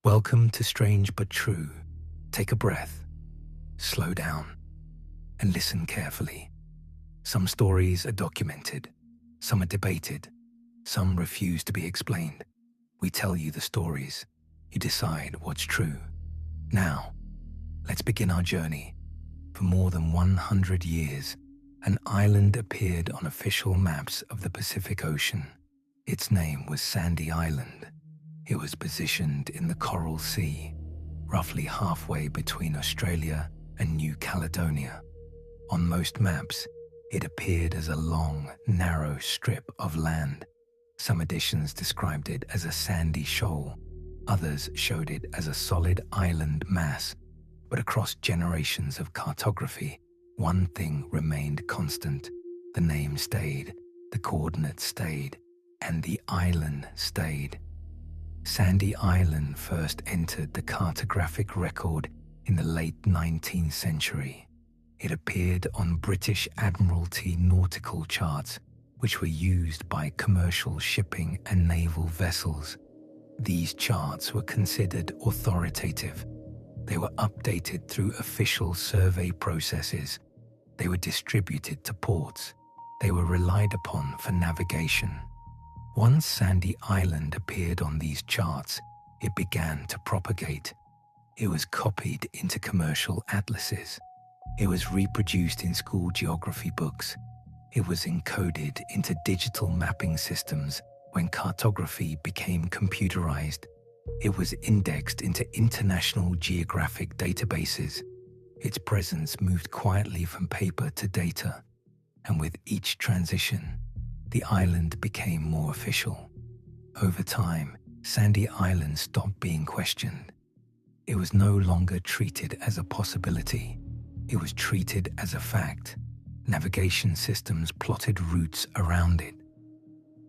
Welcome to Strange But True. Take a breath, slow down, and listen carefully. Some stories are documented, some are debated, some refuse to be explained. We tell you the stories, you decide what's true. Now, let's begin our journey. For more than 100 years, an island appeared on official maps of the Pacific Ocean. Its name was Sandy Island. It was positioned in the Coral Sea, roughly halfway between Australia and New Caledonia. On most maps, it appeared as a long, narrow strip of land. Some editions described it as a sandy shoal. Others showed it as a solid island mass. But across generations of cartography, one thing remained constant. The name stayed, the coordinates stayed, and the island stayed. Sandy Island first entered the cartographic record in the late 19th century. It appeared on British Admiralty nautical charts, which were used by commercial shipping and naval vessels. These charts were considered authoritative. They were updated through official survey processes. They were distributed to ports. They were relied upon for navigation. Once Sandy Island appeared on these charts, it began to propagate. It was copied into commercial atlases. It was reproduced in school geography books. It was encoded into digital mapping systems when cartography became computerized. It was indexed into international geographic databases. Its presence moved quietly from paper to data, and with each transition, the island became more official. Over time, Sandy Island stopped being questioned. It was no longer treated as a possibility. It was treated as a fact. Navigation systems plotted routes around it.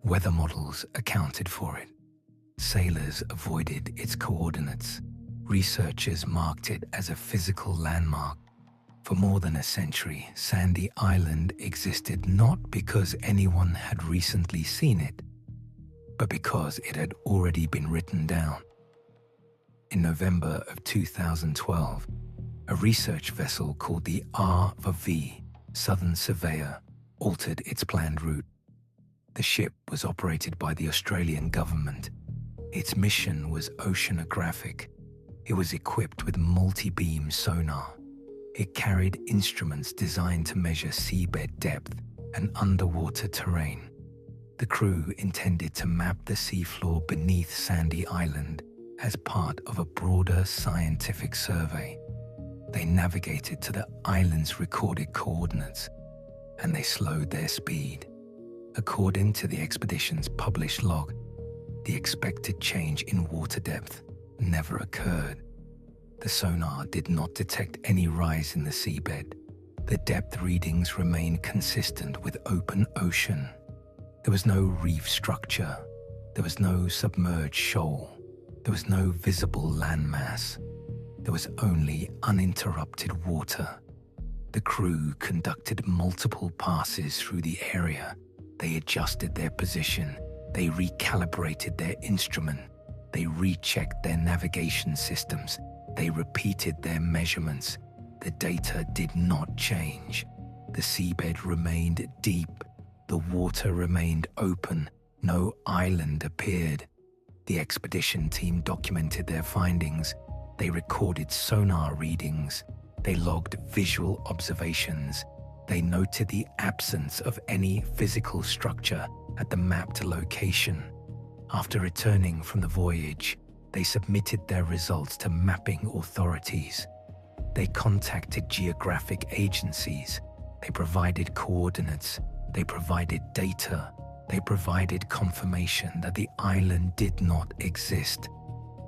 Weather models accounted for it. Sailors avoided its coordinates. Researchers marked it as a physical landmark. For more than a century, Sandy Island existed not because anyone had recently seen it, but because it had already been written down. In November of 2012, a research vessel called the RV Southern Surveyor altered its planned route. The ship was operated by the Australian government. Its mission was oceanographic. It was equipped with multi-beam sonar. It carried instruments designed to measure seabed depth and underwater terrain. The crew intended to map the seafloor beneath Sandy Island as part of a broader scientific survey. They navigated to the island's recorded coordinates, and they slowed their speed. According to the expedition's published log, the expected change in water depth never occurred. The sonar did not detect any rise in the seabed. The depth readings remained consistent with open ocean. There was no reef structure. There was no submerged shoal. There was no visible landmass. There was only uninterrupted water. The crew conducted multiple passes through the area. They adjusted their position. They recalibrated their instrument. They rechecked their navigation systems. They repeated their measurements. The data did not change. The seabed remained deep. The water remained open. No island appeared. The expedition team documented their findings. They recorded sonar readings. They logged visual observations. They noted the absence of any physical structure at the mapped location. After returning from the voyage, they submitted their results to mapping authorities. They contacted geographic agencies. They provided coordinates. They provided data. They provided confirmation that the island did not exist.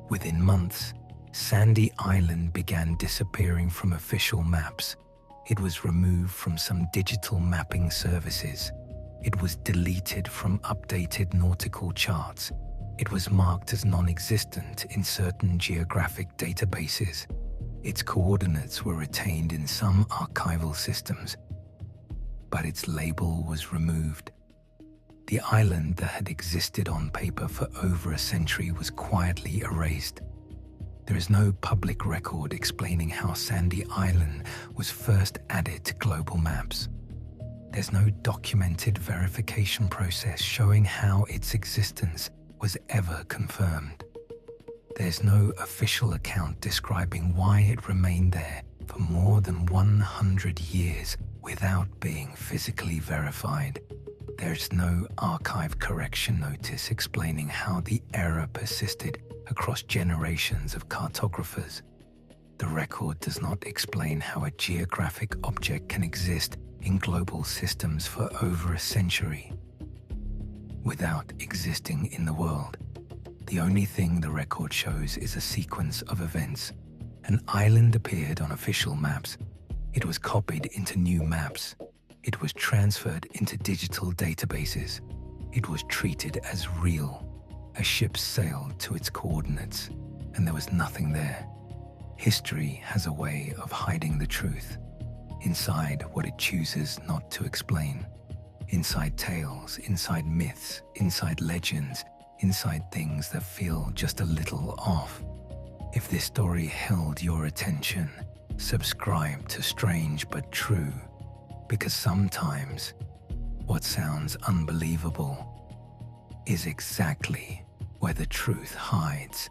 Within months, Sandy Island began disappearing from official maps. It was removed from some digital mapping services. It was deleted from updated nautical charts. It was marked as non-existent in certain geographic databases. Its coordinates were retained in some archival systems, but its label was removed. The island that had existed on paper for over a century was quietly erased. There is no public record explaining how Sandy Island was first added to global maps. There's no documented verification process showing how its existence was ever confirmed. There's no official account describing why it remained there for more than 100 years without being physically verified. There's no archive correction notice explaining how the error persisted across generations of cartographers. The record does not explain how a geographic object can exist in global systems for over a century without existing in the world. The only thing the record shows is a sequence of events. An island appeared on official maps. It was copied into new maps. It was transferred into digital databases. It was treated as real. A ship sailed to its coordinates, and there was nothing there. History has a way of hiding the truth inside what it chooses not to explain. Inside tales, inside myths, inside legends, inside things that feel just a little off. If this story held your attention, subscribe to Strange But True, because sometimes what sounds unbelievable is exactly where the truth hides.